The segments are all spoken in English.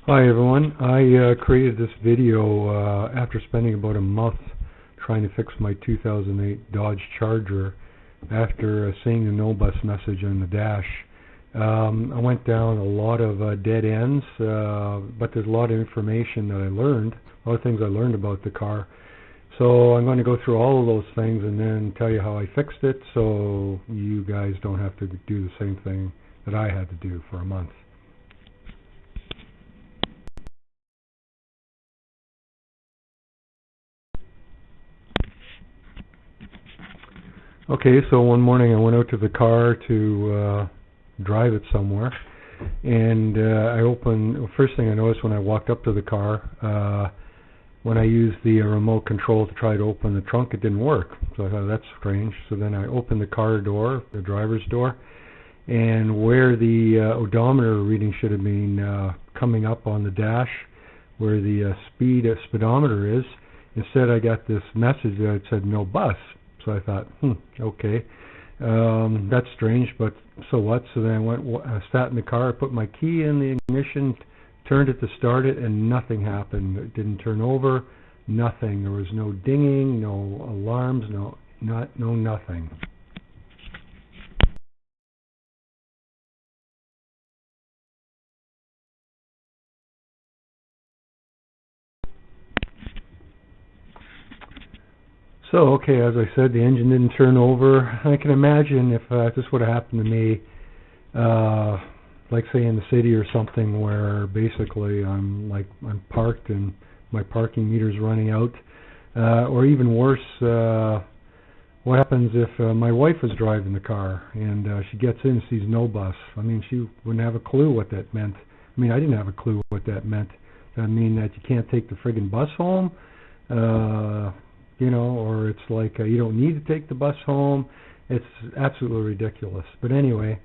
Hi everyone. I created this video after spending about a month trying to fix my 2008 Dodge Charger after seeing the no bus message on the dash. I went down a lot of dead ends, but there's a lot of information that I learned, a lot of things I learned about the car. So I'm going to go through all of those things and then tell you how I fixed it so you guys don't have to do the same thing that I had to do for a month. Okay, so one morning I went out to the car to drive it somewhere, and first thing I noticed when I walked up to the car, when I used the remote control to try to open the trunk, it didn't work. So I thought, that's strange. So then I opened the car door, the driver's door, and where the odometer reading should have been coming up on the dash, where the speedometer is, instead I got this message that said no bus. So I thought, okay, that's strange, but so what? So then I sat in the car, I put my key in the ignition, turned it to start it, and nothing happened. It didn't turn over, nothing. There was no dinging, no alarms, no nothing. So, okay, as I said, the engine didn't turn over. I can imagine if this would have happened to me, like say in the city or something, where basically I'm parked and my parking meter's running out, or even worse, what happens if my wife was driving the car and she gets in and sees no bus? I mean, she wouldn't have a clue what that meant. I mean, I didn't have a clue what that meant. Does that mean that you can't take the friggin' bus home? Or it's like you don't need to take the bus home. It's absolutely ridiculous. But anyway,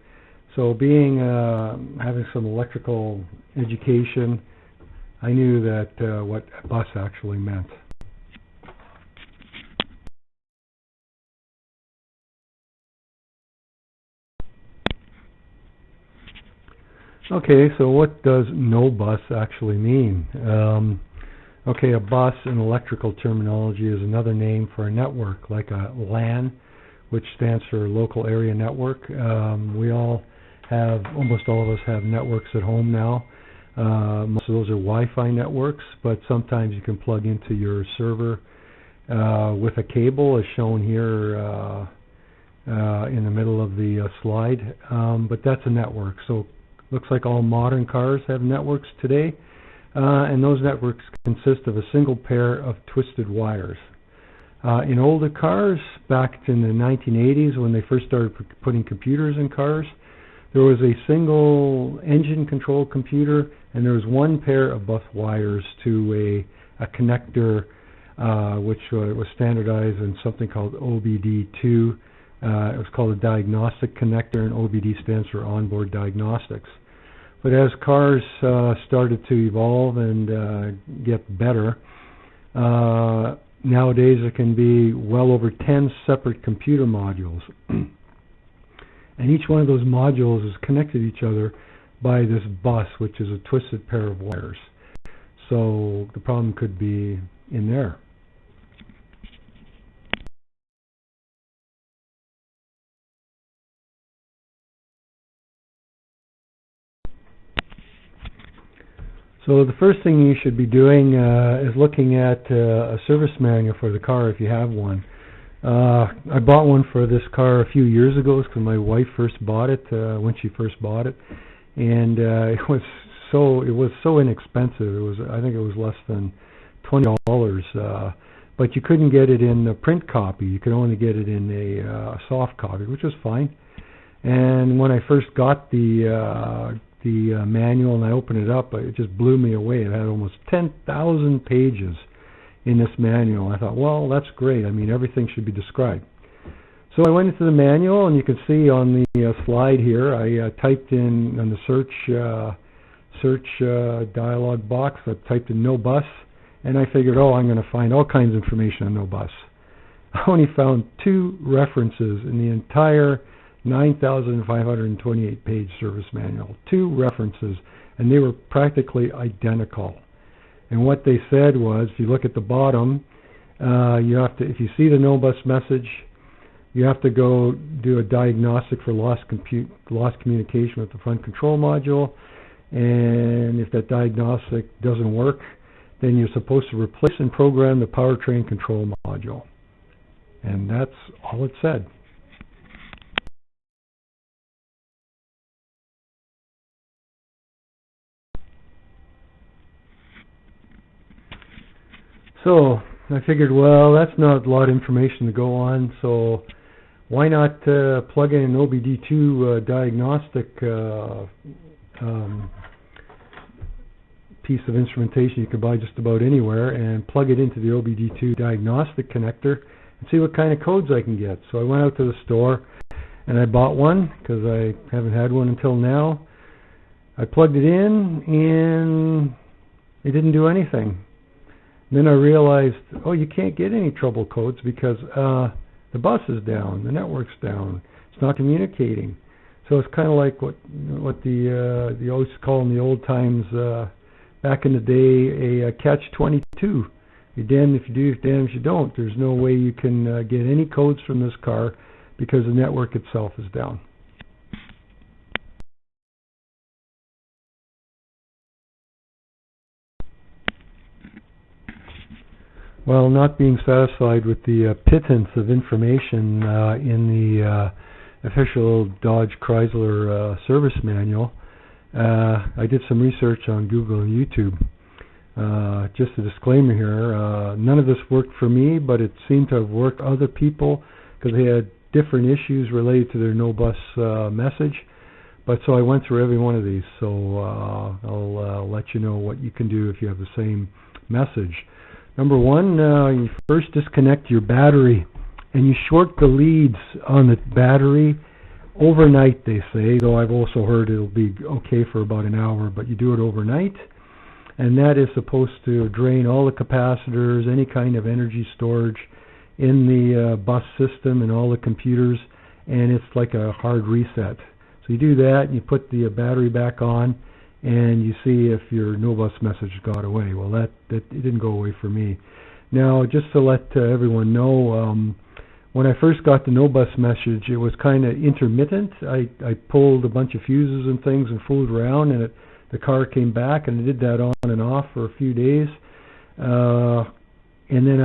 so having some electrical education, I knew that what a bus actually meant. Okay, so what does no bus actually mean? Okay, a bus in electrical terminology is another name for a network, like a LAN, which stands for Local Area Network. Almost all of us have networks at home now. Most of those are Wi-Fi networks, but sometimes you can plug into your server with a cable, as shown here in the middle of the slide. But that's a network. So looks like all modern cars have networks today. And those networks consist of a single pair of twisted wires. In older cars, back in the 1980s when they first started putting computers in cars, there was a single engine control computer, and there was one pair of bus wires to a connector which was standardized in something called OBD2. It was called a diagnostic connector, and OBD stands for onboard diagnostics. But as cars started to evolve and get better, nowadays there can be well over 10 separate computer modules. And each one of those modules is connected to each other by this bus, which is a twisted pair of wires. So the problem could be in there. So the first thing you should be doing is looking at a service manual for the car if you have one. I bought one for this car a few years ago because my wife first bought it when she first bought it, and it was so inexpensive. I think it was less than $20, but you couldn't get it in a print copy. You could only get it in a soft copy, which was fine. And when I first got the manual and I opened it up, it just blew me away. It had almost 10,000 pages in this manual. I thought, well, that's great. I mean, everything should be described. So I went into the manual, and you can see on the slide here, I typed in on the search dialog box, I typed in no bus, and I figured, I'm going to find all kinds of information on no bus. I only found 2 references in the entire 9,528 page service manual. 2 references, and they were practically identical. And what they said was, if you look at the bottom, you have to, if you see the no bus message, you have to go do a diagnostic for lost communication with the front control module. And if that diagnostic doesn't work, then you're supposed to replace and program the powertrain control module. And that's all it said. So I figured, well, that's not a lot of information to go on, so why not plug in an OBD2 diagnostic piece of instrumentation you can buy just about anywhere, and plug it into the OBD2 diagnostic connector and see what kind of codes I can get. So I went out to the store and I bought one because I haven't had one until now. I plugged it in and it didn't do anything. Then I realized, oh, you can't get any trouble codes because the bus is down, the network's down, it's not communicating. So it's kind of like what the used to call in the old times, back in the day, a catch-22. You're damned if you do, you're damned if you don't. There's no way you can get any codes from this car because the network itself is down. Well, not being satisfied with the pittance of information in the official Dodge Chrysler service manual, I did some research on Google and YouTube. Just a disclaimer here, none of this worked for me, but it seemed to have worked for other people because they had different issues related to their no bus message. But so I went through every one of these, so I'll let you know what you can do if you have the same message. Number one, you first disconnect your battery and you short the leads on the battery overnight, they say, though I've also heard it'll be okay for about an hour, but you do it overnight, and that is supposed to drain all the capacitors, any kind of energy storage in the bus system and all the computers, and it's like a hard reset. So you do that and you put the battery back on and you see if your no bus message got away. Well, that it didn't go away for me. Now, just to let everyone know, when I first got the no bus message, it was kind of intermittent. I pulled a bunch of fuses and things and fooled around, and the car came back, and I did that on and off for a few days. And then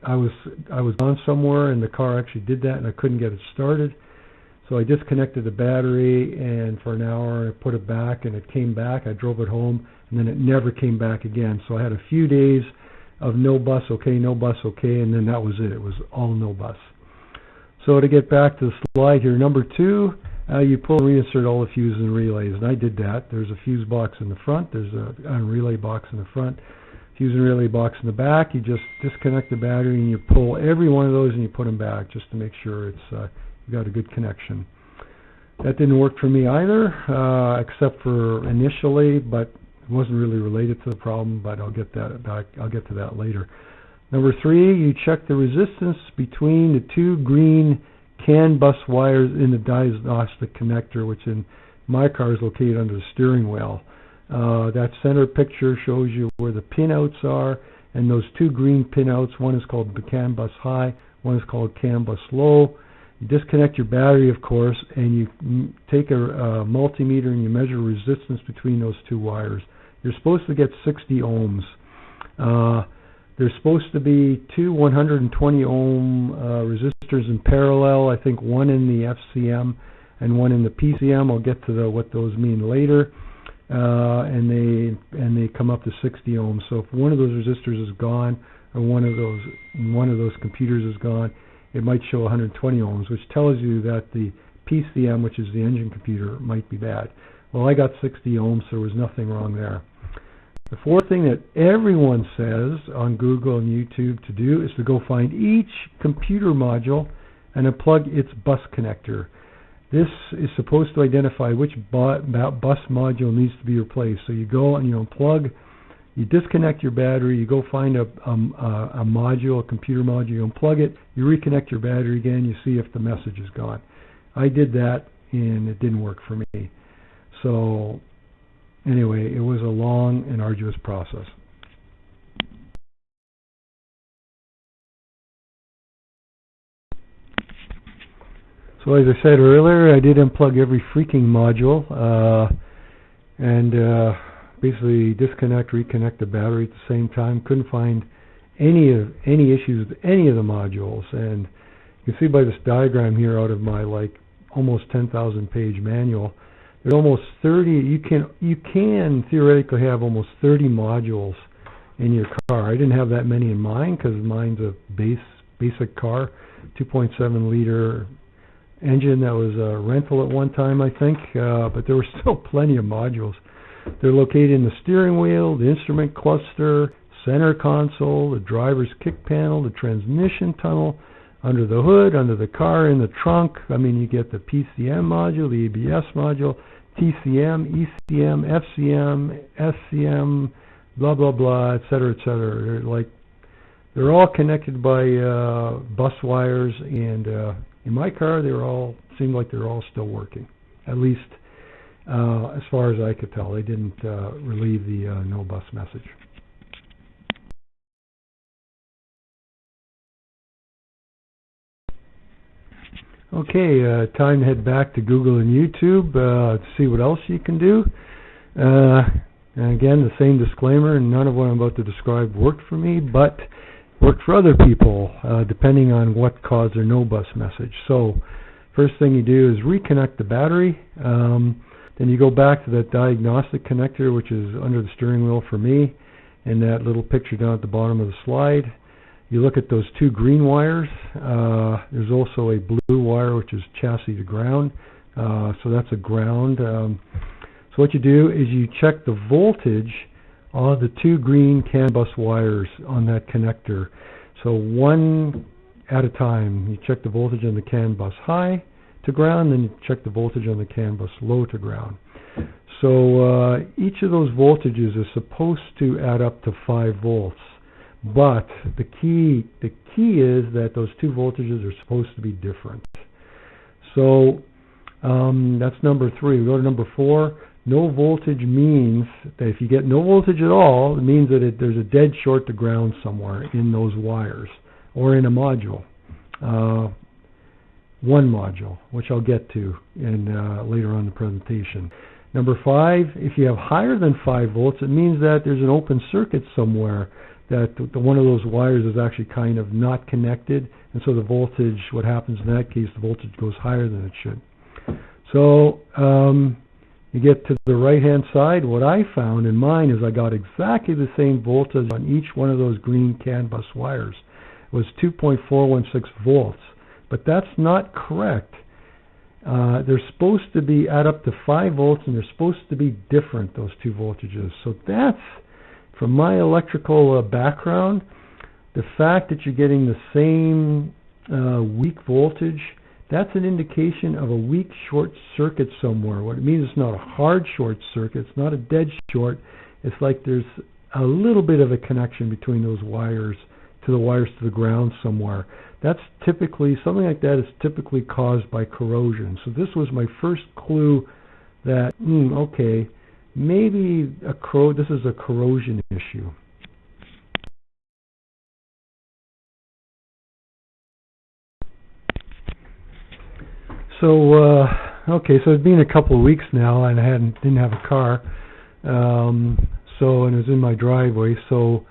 I was gone somewhere, and the car actually did that, and I couldn't get it started. So I disconnected the battery, and for an hour I put it back, and it came back. I drove it home, and then it never came back again. So I had a few days of no bus, okay, and then that was it. It was all no bus. So to get back to the slide here, number two, you pull and reinsert all the fuses and relays, and I did that. There's a fuse box in the front, there's a relay box in the front, fuse and relay box in the back. You just disconnect the battery and you pull every one of those and you put them back just to make sure it's you got a good connection. That didn't work for me either, except for initially, but it wasn't really related to the problem, but I'll get to that later. Number three, you check the resistance between the two green CAN bus wires in the diagnostic connector, which in my car is located under the steering wheel. That center picture shows you where the pinouts are, and those two green pinouts, one is called the CAN bus high, one is called CAN bus low. You disconnect your battery, of course, and you take a multimeter and you measure resistance between those two wires. You're supposed to get 60 ohms. There's supposed to be two 120 ohm resistors in parallel, I think one in the FCM and one in the PCM. I'll get to what those mean later. And they come up to 60 ohms. So if one of those resistors is gone, or one of those computers is gone, it might show 120 ohms, which tells you that the PCM, which is the engine computer, might be bad. Well, I got 60 ohms, so there was nothing wrong there. The fourth thing that everyone says on Google and YouTube to do is to go find each computer module and unplug its bus connector. This is supposed to identify which bus module needs to be replaced. So you go and you unplug, you disconnect your battery, you go find a module, a computer module, you unplug it, you reconnect your battery again, you see if the message is gone. I did that and it didn't work for me. So Anyway, it was a long and arduous process. So as I said earlier, I did unplug every freaking module and basically disconnect, reconnect the battery at the same time. Couldn't find any issues with any of the modules, and you can see by this diagram here out of my almost 10,000 page manual, there's almost 30. You can theoretically have almost 30 modules in your car. I didn't have that many in mine because mine's a basic car, 2.7 liter engine that was a rental at one time, I think, but there were still plenty of modules. They're located in the steering wheel, the instrument cluster, center console, the driver's kick panel, the transmission tunnel, under the hood, under the car, in the trunk. I mean, you get the PCM module, the ABS module, TCM, ECM, FCM, SCM, blah, blah, blah, et cetera, et cetera. They're all connected by bus wires, and in my car, seemed like they're all still working, at least as far as I could tell. They didn't relieve the no bus message. Okay, time to head back to Google and YouTube to see what else you can do. And again, the same disclaimer, none of what I'm about to describe worked for me, but worked for other people, depending on what caused their no bus message. So, first thing you do is reconnect the battery. Then you go back to that diagnostic connector, which is under the steering wheel for me, and that little picture down at the bottom of the slide. You look at those two green wires. There's also a blue wire, which is chassis to ground. So that's a ground. So what you do is you check the voltage on the two green CAN bus wires on that connector. So one at a time. You check the voltage on the CAN bus high to ground, then you check the voltage on the CAN bus low to ground. So each of those voltages is supposed to add up to 5 volts. But the key is that those two voltages are supposed to be different. So that's number 3. We go to number 4. No voltage means that if you get no voltage at all, it means that there's a dead short to ground somewhere in those wires or in a module. One module, which I'll get to in later on in the presentation. Number 5, if you have higher than 5 volts, it means that there's an open circuit somewhere, that one of those wires is actually kind of not connected, and so the voltage, what happens in that case, the voltage goes higher than it should. So you get to the right hand side. What I found in mine is I got exactly the same voltage on each one of those green CAN bus wires. It was 2.416 volts, but that's not correct. They're supposed to be add up to 5 volts, and they're supposed to be different, those two voltages. So that's, from my electrical background, the fact that you're getting the same weak voltage, that's an indication of a weak short circuit somewhere. What it means, it's not a hard short circuit, it's not a dead short, it's like there's a little bit of a connection between those wires to the ground somewhere. That's typically, something like that is typically caused by corrosion. So this was my first clue that, okay, maybe this is a corrosion issue. So, okay, so it's been a couple of weeks now, and I didn't have a car, and it was in my driveway. So,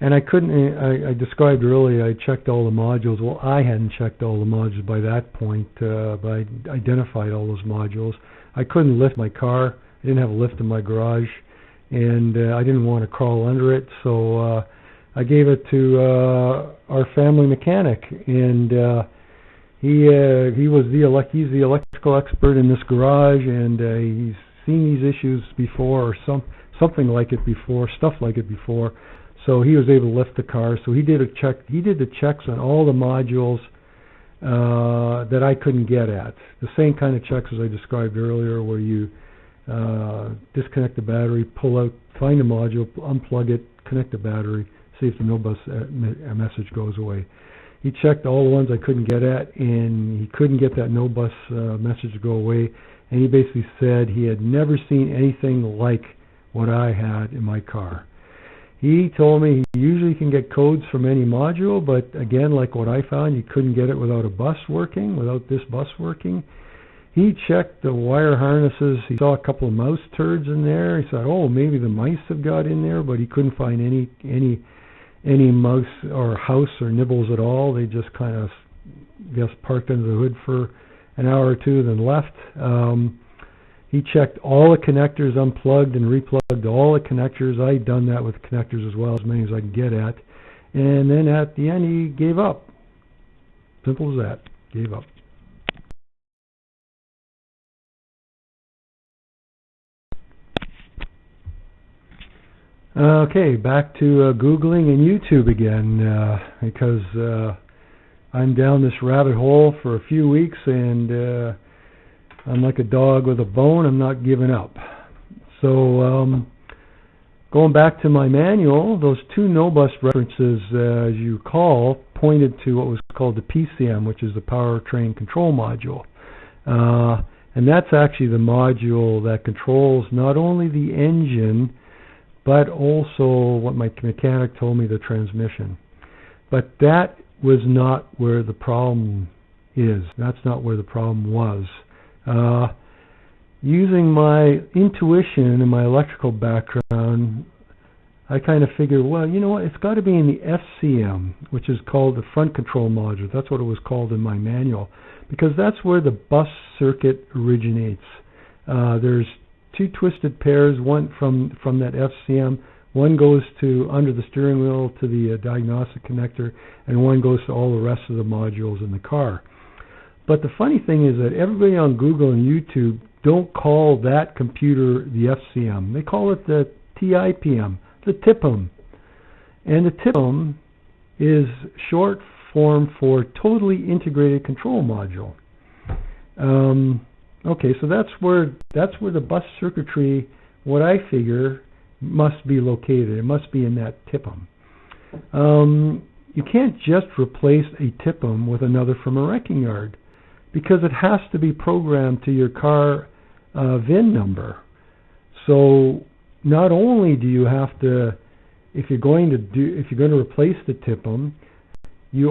and I couldn't. I described earlier, I checked all the modules. Well, I hadn't checked all the modules by that point, but I identified all those modules. I couldn't lift my car. I didn't have a lift in my garage, and I didn't want to crawl under it, so I gave it to our family mechanic, and he's the electrical expert in this garage, and he's seen these issues before, or something like it before, stuff like it before. So he was able to lift the car. So he did a check. He did the checks on all the modules that I couldn't get at. The same kind of checks as I described earlier, where you disconnect the battery, pull out, find the module, unplug it, connect the battery, see if the no bus message goes away. He checked all the ones I couldn't get at, and he couldn't get that no bus message to go away. And he basically said he had never seen anything like what I had in my car. He told me he usually can get codes from any module, but again, like what I found, you couldn't get it without a bus working, without this bus working. He checked the wire harnesses. He saw a couple of mouse turds in there. He said, oh, maybe the mice have got in there, but he couldn't find any mouse or house or nibbles at all. They just kind of, parked under the hood for an hour or two, then left. He checked all the connectors, unplugged and replugged all the connectors. I'd done that with connectors as well, as many as I could get at. And then at the end, he gave up. Simple as that. Gave up. Okay, back to Googling and YouTube again, because I'm down this rabbit hole for a few weeks, and I'm like a dog with a bone. I'm not giving up. So going back to my manual, those two no-bus references, as you recall, pointed to what was called the PCM, which is the powertrain control module. And that's actually the module that controls not only the engine, but also what my mechanic told me, the transmission. But that was not where the problem is. That's not where the problem was. Using my intuition and my electrical background, I kind of figured, well, you know what, it's got to be in the FCM, which is called the front control module. That's what it was called in my manual, because that's where the bus circuit originates. There's two twisted pairs, one from that FCM, one goes to under the steering wheel to the diagnostic connector, and one goes to all the rest of the modules in the car. But the funny thing is that everybody on Google and YouTube don't call that computer the FCM. They call it the TIPM, the TIPM. And the TIPM is short form for Totally Integrated Control Module. Okay, so that's where the bus circuitry, what I figure, must be located. It must be in that TIPM. You can't just replace a TIPM with another from a wrecking yard, because it has to be programmed to your car VIN number. So not only do you have to, if you're going to replace the TIPM, you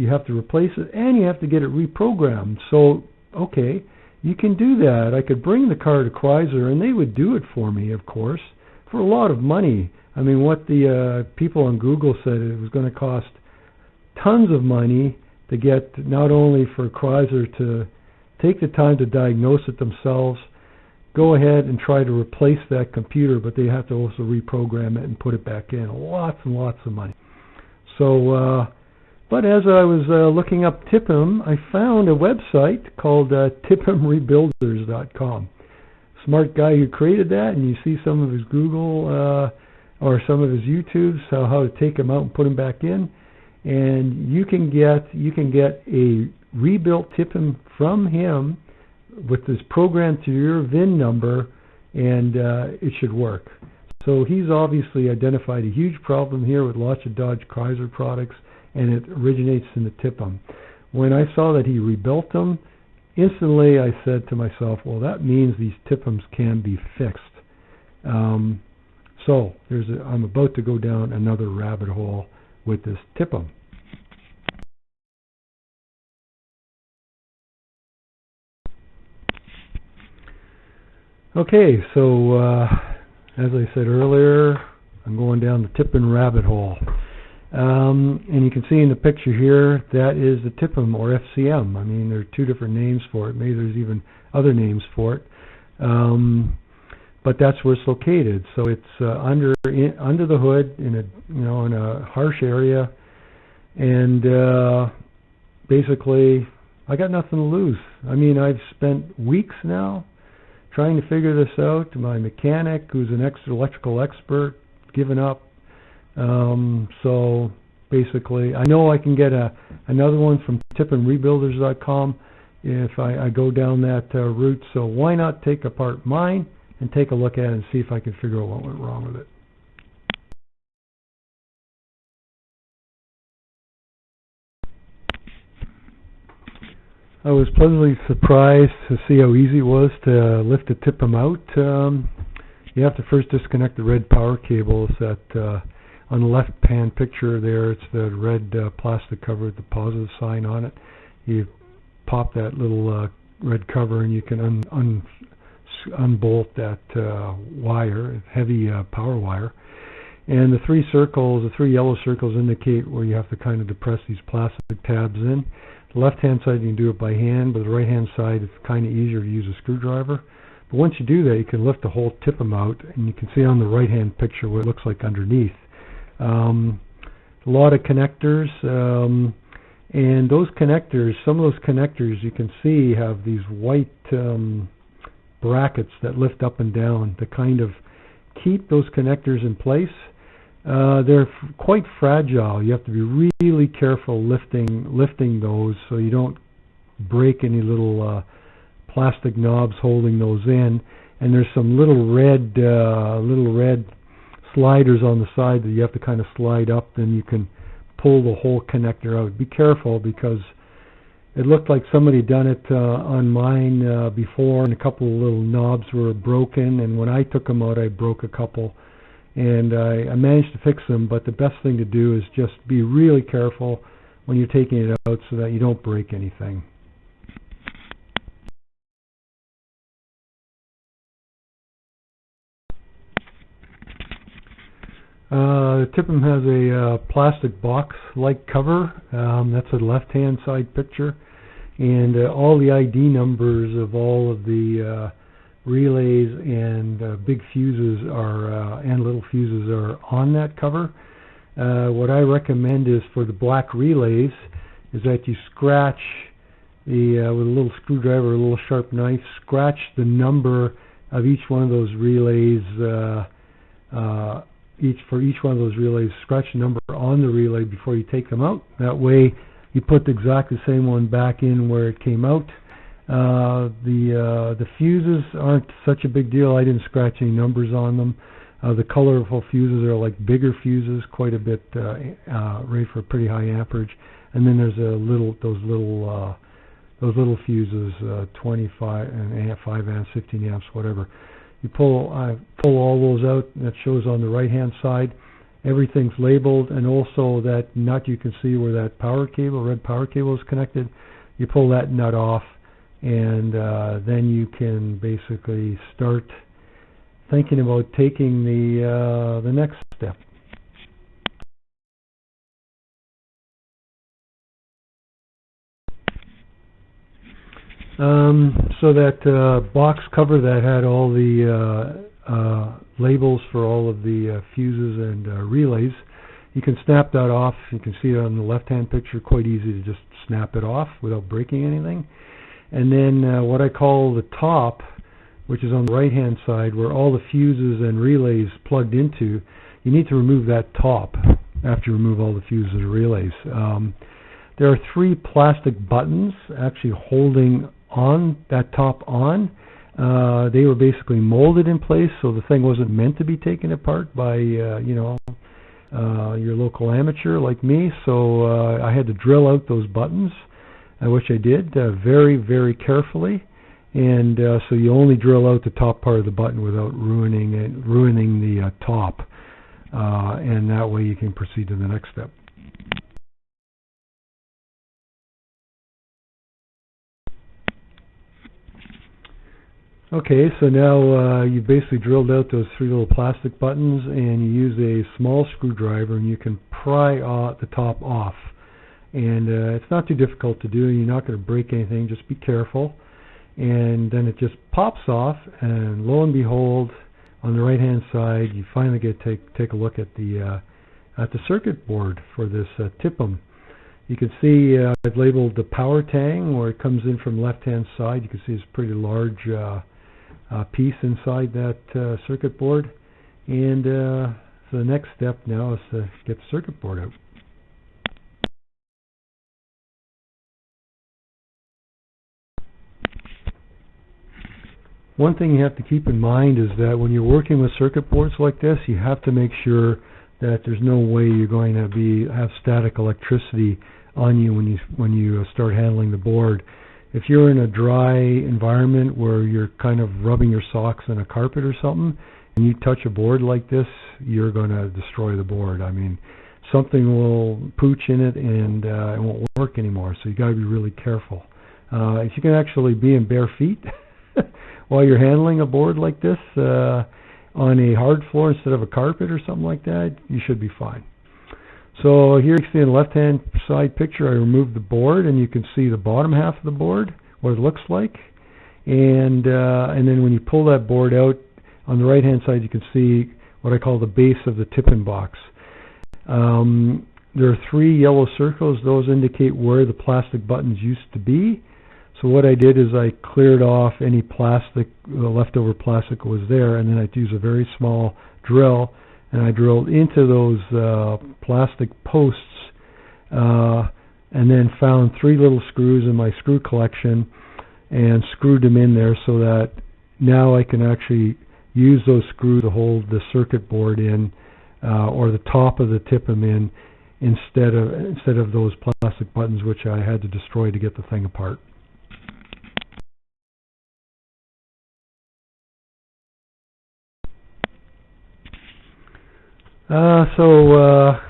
have to replace it, and you have to get it reprogrammed. So okay, you can do that. I could bring the car to Chrysler, and they would do it for me, of course, for a lot of money. I mean, what the people on Google said, it was going to cost tons of money to get, not only for Chrysler to take the time to diagnose it themselves, go ahead and try to replace that computer, but they have to also reprogram it and put it back in. Lots and lots of money. So, but as I was looking up TIPM, I found a website called tipmrebuilders.com. Smart guy who created that, and you see some of his Google or some of his YouTubes, how to take them out and put them back in, and you can get a rebuilt TIPM from him with this program to your VIN number, and it should work. So he's obviously identified a huge problem here with lots of Dodge Chrysler products, and it originates in the TIPM. When I saw that he rebuilt them, instantly I said to myself, well, that means these TIPMs can be fixed. So I'm about to go down another rabbit hole with this TIPM. Okay, so as I said earlier, I'm going down the TIPM rabbit hole. And you can see in the picture here, that is the TIPM or FCM. I mean, there are two different names for it. Maybe there's even other names for it. But that's where it's located. So it's under the hood in a harsh area, and basically, I got nothing to lose. I mean, I've spent weeks now trying to figure this out. My mechanic, who's an electrical expert, given up. So basically, I know I can get another one from tipmrebuilders.com if I go down that route. So why not take apart mine and take a look at it and see if I can figure out what went wrong with it. I was pleasantly surprised to see how easy it was to lift the TIPM out. You have to first disconnect the red power cables that on the left-hand picture there, it's the red plastic cover with the positive sign on it. You pop that little red cover and you can unbolt that wire, heavy power wire. And the three yellow circles indicate where you have to kind of depress these plastic tabs in. The left-hand side you can do it by hand, but the right-hand side it's kind of easier to use a screwdriver. But once you do that, you can lift the whole tip-em out, and you can see on the right-hand picture what it looks like underneath. A lot of connectors, and those connectors, some of those connectors you can see have these white brackets that lift up and down to kind of keep those connectors in place. They're quite fragile. You have to be really careful lifting those so you don't break any little plastic knobs holding those in. And there's some little red sliders on the side that you have to kind of slide up, then you can pull the whole connector out. Be careful, because it looked like somebody done it on mine before, and a couple of little knobs were broken, and when I took them out I broke a couple, and I managed to fix them. But the best thing to do is just be really careful when you're taking it out so that you don't break anything. The tip-em has a plastic box-like cover. That's a left-hand side picture, and all the ID numbers of all of the relays and big fuses and little fuses are on that cover. What I recommend is, for the black relays, is that you scratch with a little screwdriver, a little sharp knife, scratch the number of each one of those relays. For each one of those relays, scratch the number on the relay before you take them out. That way you put exactly the same one back in where it came out. The fuses aren't such a big deal. I didn't scratch any numbers on them. The colorful fuses are like bigger fuses, quite a bit, rated for pretty high amperage. And then there's those little fuses, 25 and 5 amps, 15 amps, whatever. You pull all those out, and that shows on the right-hand side. Everything's labeled, and also that nut you can see where that red power cable is connected. You pull that nut off, and then you can basically start thinking about taking the next step. So that box cover that had all the labels for all of the fuses and relays, you can snap that off. You can see it on the left-hand picture. Quite easy to just snap it off without breaking anything. And then what I call the top, which is on the right-hand side, where all the fuses and relays plugged into, you need to remove that top after you remove all the fuses and relays. There are 3 plastic buttons actually holding on that top on. They were basically molded in place, so the thing wasn't meant to be taken apart by your local amateur like me. So I had to drill out those buttons, which I did very, very carefully. And so you only drill out the top part of the button without ruining the top, and that way you can proceed to the next step. Okay, so now you've basically drilled out those 3 little plastic buttons, and you use a small screwdriver, and you can pry the top off. And it's not too difficult to do, and you're not going to break anything. Just be careful. And then it just pops off, and lo and behold, on the right-hand side, you finally get to take a look at the circuit board for this tip-em. You can see I've labeled the power tang, where it comes in from the left-hand side. You can see it's a pretty large piece inside that circuit board. And so the next step now is to get the circuit board out. One thing you have to keep in mind is that when you're working with circuit boards like this, you have to make sure that there's no way you're going to have static electricity on you when you start handling the board. If you're in a dry environment where you're kind of rubbing your socks on a carpet or something, you touch a board like this, you're going to destroy the board. I mean, something will pooch in it and it won't work anymore, so you got to be really careful. If you can actually be in bare feet while you're handling a board like this on a hard floor instead of a carpet or something like that, you should be fine. So here you can see in the left-hand side picture, I removed the board, and you can see the bottom half of the board, what it looks like. And then when you pull that board out, on the right-hand side, you can see what I call the base of the tipping box. There are 3 yellow circles. Those indicate where the plastic buttons used to be. So what I did is I cleared off any plastic, leftover plastic was there, and then I used a very small drill, and I drilled into those plastic posts, and then found 3 little screws in my screw collection and screwed them in there so that now I can actually use those screws to hold the circuit board in, or the top of the tip-em in, instead of those plastic buttons which I had to destroy to get the thing apart.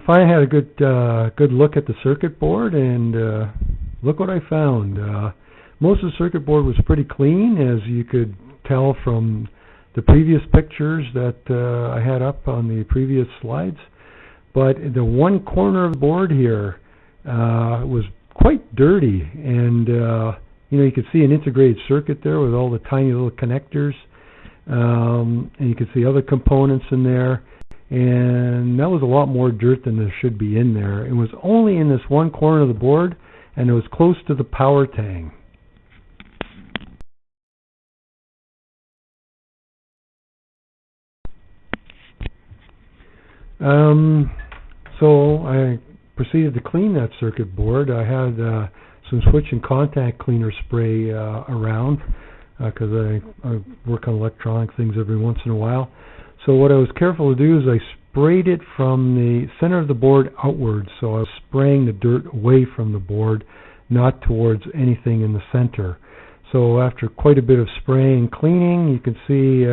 Finally had a good look at the circuit board, and look what I found. Most of the circuit board was pretty clean, as you could tell from the previous pictures that I had up on the previous slides. But the one corner of the board here was quite dirty, and you could see an integrated circuit there with all the tiny little connectors, and you could see other components in there. And that was a lot more dirt than there should be in there. It was only in this one corner of the board, and it was close to the power tang. So I proceeded to clean that circuit board. I had some switch and contact cleaner spray around, because I work on electronic things every once in a while. So what I was careful to do is I sprayed it from the center of the board outwards. So I was spraying the dirt away from the board, not towards anything in the center. So after quite a bit of spraying and cleaning, you can see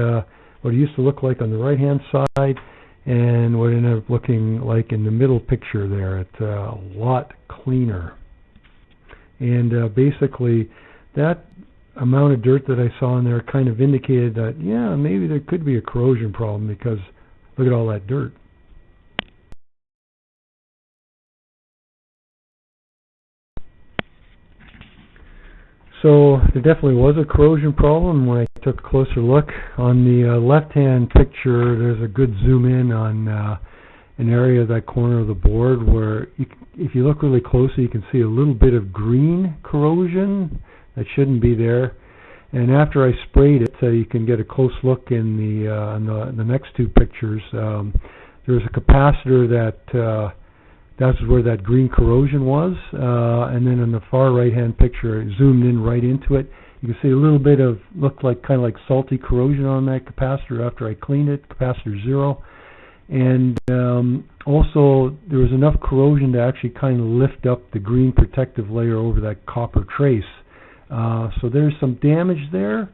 what it used to look like on the right-hand side and what it ended up looking like in the middle picture there. It's a lot cleaner. And basically, that amount of dirt that I saw in there kind of indicated that, yeah, maybe there could be a corrosion problem, because look at all that dirt. So there definitely was a corrosion problem. When I took a closer look on the left-hand picture, there's a good zoom in on an area of that corner of the board where, if you look really closely, you can see a little bit of green corrosion that shouldn't be there. And after I sprayed it, so you can get a close look in the next 2 pictures. There's a capacitor that's where that green corrosion was, and then in the far right-hand picture, it zoomed in right into it. You can see a little bit of, looked like kind of like salty corrosion on that capacitor after I cleaned it, capacitor 0. And also, there was enough corrosion to actually kind of lift up the green protective layer over that copper trace. So there's some damage there,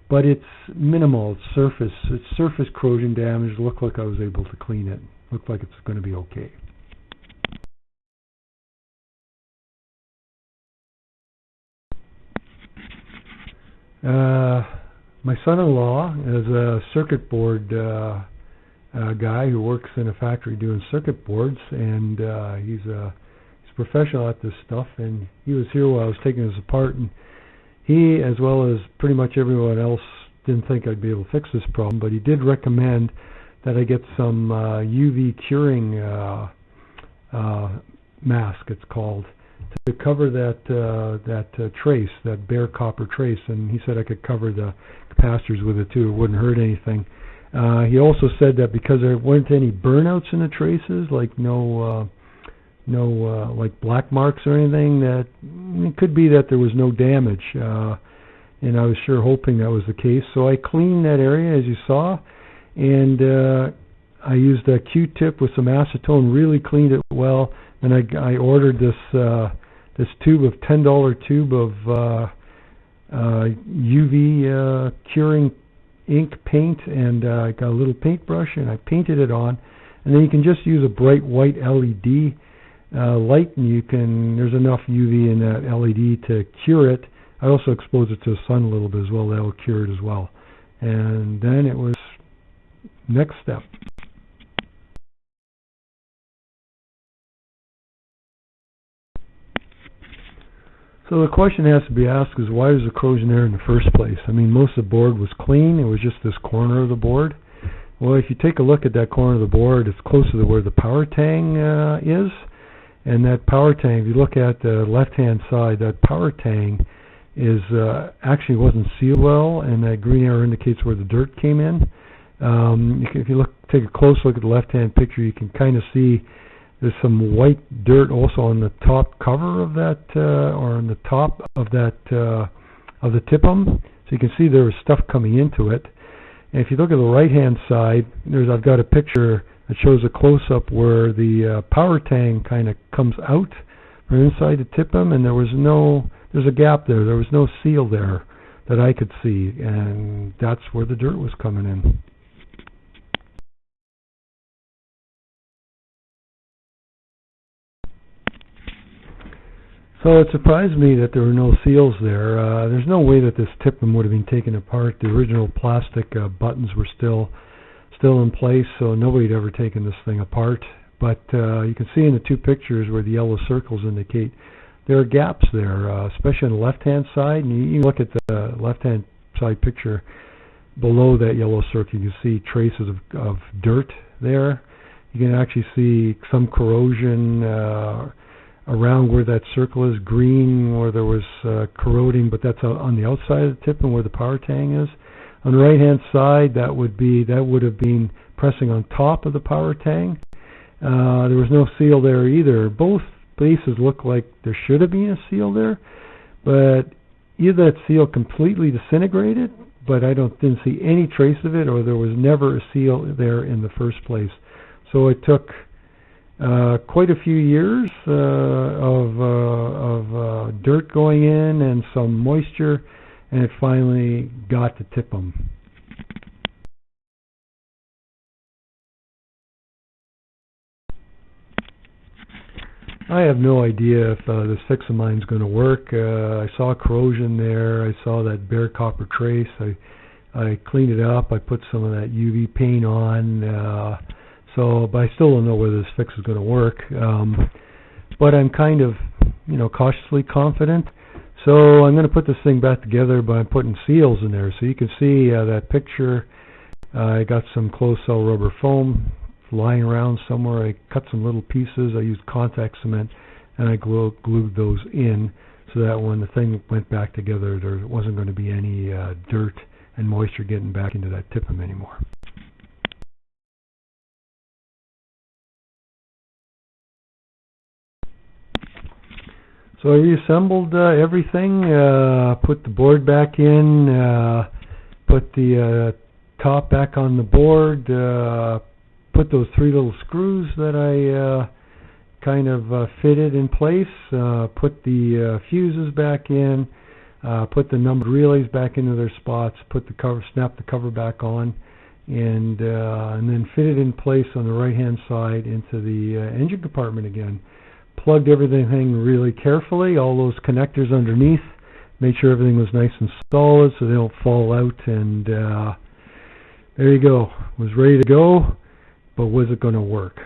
but it's minimal. It's surface corrosion damage. It looked like I was able to clean it. Looked like it's going to be okay. My son-in-law is a circuit board guy who works in a factory doing circuit boards, and he's a professional at this stuff. And he was here while I was taking this apart, and he, as well as pretty much everyone else, didn't think I'd be able to fix this problem, but he did recommend that I get some UV curing mask, it's called, to cover that trace, that bare copper trace. And he said I could cover the capacitors with it too. It wouldn't hurt anything. He also said that because there weren't any burnouts in the traces, like no like black marks or anything, that it could be that there was no damage. And I was sure hoping that was the case. So I cleaned that area, as you saw, and I used a Q-tip with some acetone, really cleaned it well. And I ordered this tube of $10 tube of UV curing ink paint, and I got a little paintbrush and I painted it on. And then you can just use a bright white LED light, and there's enough UV in that LED to cure it. I also exposed it to the sun a little bit as well. That will cure it as well. And then it was next step. So the question has to be asked is, why was the corrosion there in the first place? I mean, most of the board was clean. It was just this corner of the board. Well, if you take a look at that corner of the board, it's closer to where the power tang is. And that power tang, if you look at the left-hand side, that power tang is actually wasn't sealed well, and that green arrow indicates where the dirt came in. If you take a close look at the left-hand picture, you can kind of see there's some white dirt also on the top cover of that, or on the top of that of the TIPM. So you can see there was stuff coming into it. And if you look at the right-hand side, I've got a picture that shows a close-up where the power tang kind of comes out from inside the TIPM, and there's a gap there. There was no seal there that I could see, and that's where the dirt was coming in. So it surprised me that there were no seals there. There's no way that this TIPM would have been taken apart. The original plastic buttons were still in place, so nobody had ever taken this thing apart. But you can see in the two pictures where the yellow circles indicate there are gaps there, especially on the left-hand side. And you look at the left-hand side picture below that yellow circle, you can see traces of dirt there. You can actually see some corrosion around where that circle is, green where there was corroding, but that's on the outside of the tip and where the power tang is. On the right-hand side, that would have been pressing on top of the power tang. There was no seal there either. Both places look like there should have been a seal there, but either that seal completely disintegrated, but I didn't see any trace of it, or there was never a seal there in the first place. So it took quite a few years of dirt going in and some moisture, and it finally got to TIPM. I have no idea if this fix of mine is going to work. I saw corrosion there. I saw that bare copper trace. I cleaned it up. I put some of that UV paint on. But I still don't know whether this fix is going to work. But I'm kind of, cautiously confident. So I'm going to put this thing back together by putting seals in there. So you can see that picture. I got some closed cell rubber foam lying around somewhere. I cut some little pieces. I used contact cement, and I glued those in so that when the thing went back together, there wasn't going to be any dirt and moisture getting back into that TIPM anymore. So I reassembled everything, put the board back in, put the top back on the board, put those three little screws that I kind of fitted in place, put the fuses back in, put the numbered relays back into their spots, put the cover, snap the cover back on, and then fit it in place on the right-hand side into the engine compartment again. Plugged everything really carefully, all those connectors underneath, made sure everything was nice and solid so they don't fall out, and there you go. Was ready to go, but was it going to work?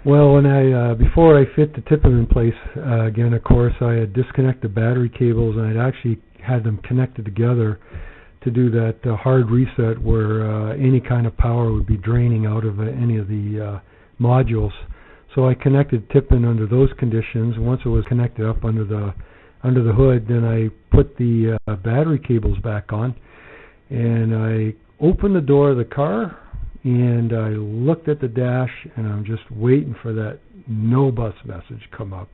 Well, when before I fit the TIPM in place again, of course, I had disconnected the battery cables, and I'd actually had them connected together to do that hard reset where any kind of power would be draining out of any of the modules. So I connected TIPM under those conditions. Once it was connected up under the hood, then I put the battery cables back on, and I opened the door of the car, and I looked at the dash, and I'm just waiting for that no bus message come up.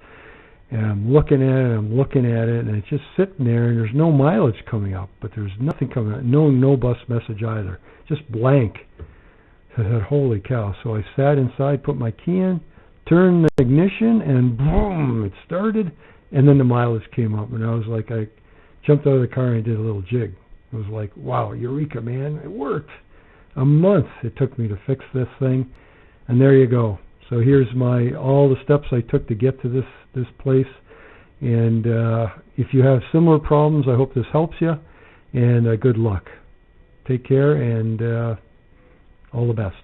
And I'm looking at it, and it's just sitting there, and there's no mileage coming up, but there's nothing coming up, no bus message either, just blank. I said, holy cow. So I sat inside, put my key in, turned the ignition, and boom, it started, and then the mileage came up, and I was like, I jumped out of the car and did a little jig. It was like, wow, eureka, man, it worked. A month it took me to fix this thing, and there you go. So here's all the steps I took to get to this place. And if you have similar problems, I hope this helps you, and good luck. Take care, and all the best.